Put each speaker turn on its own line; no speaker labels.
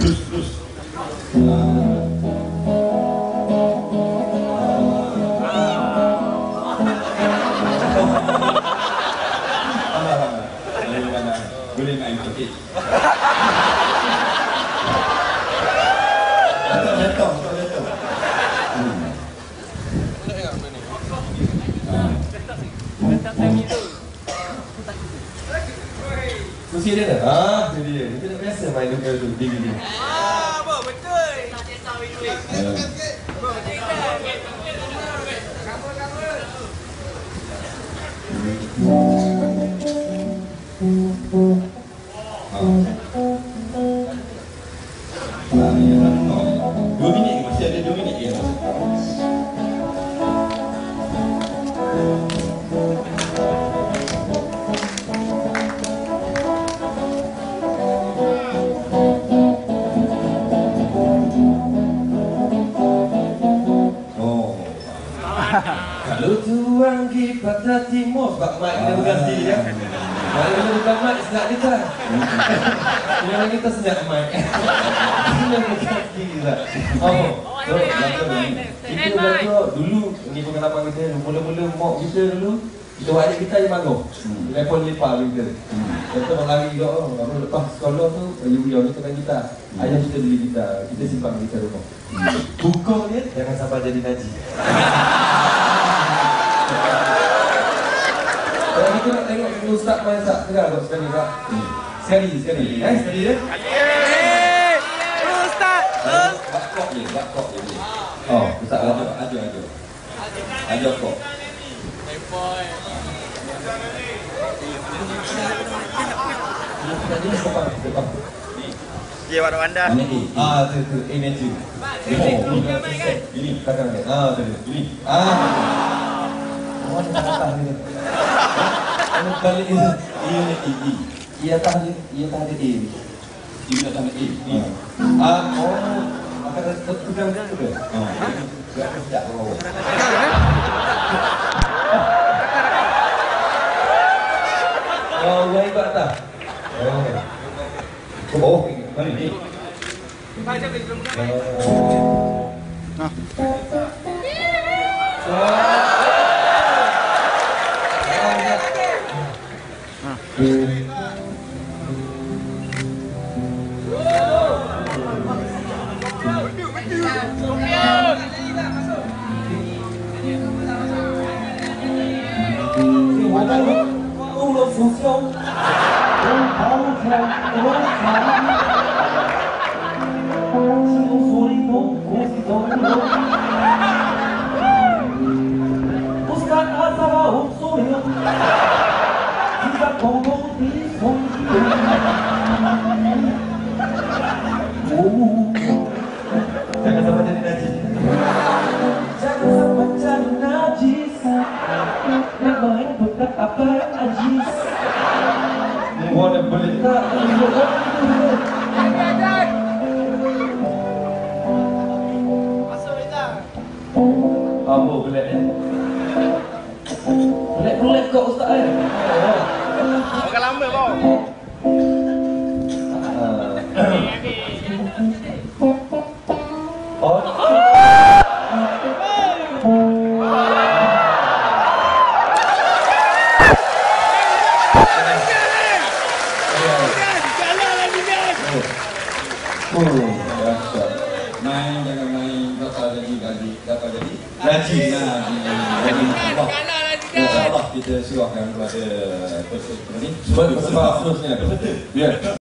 Terus. Boleh main sikit. Jatuh. Kursi dia dah? Itu dia. Kita dah biasa main duel tu, tinggi dia.
Betul.
Dua minit masih ada 2 minit je. Kalau tuang di Pantai Timur, sebab mic kita berganti ya. Kalau bukan mic, senang kita. Yang kita senang mic. Senang berganti lah. Kita belajar dulu, ni pengalaman kita, mula-mula mock kita dulu, kita adik kita yang manggung. Lepas lepak kita. Lepas lari juga, lepas sekolah tu, ibu-ibu ni tekan kita. Ayah kita beli kita simpan kita rumah. Buku dia, jangan sampai jadi Najib. Kalau kita nak tengok Ustaz main tak tegak tak sekali tak? Sekali. Sekali dia.
Ustaz.
Bakok je. Oh, Ustaz ada kok.
Dia warna anda.
Tu A Matthew. Ini kakak dia. Tu ini. Mana kata ni? Anu balik ini. Ia tak ada A. Ia tak ada A. Akan terpegang tu ke? Enggak kerja kau. Yang buat tak? Mana ni?
Baca belum kan?
Jangan sampai jadi najis. Jangan sampai jadi najis. Memang bukan apa najis. Mana boleh tak?
Masuk kita.
Apa boleh ni? Boleh kau Ustaz ni.
Bukan lama kau. Main jangan main dapat jadi gaji. InsyaAllah kita silakan kepada peserta ni. Sebab seterusnya peserta. Ya.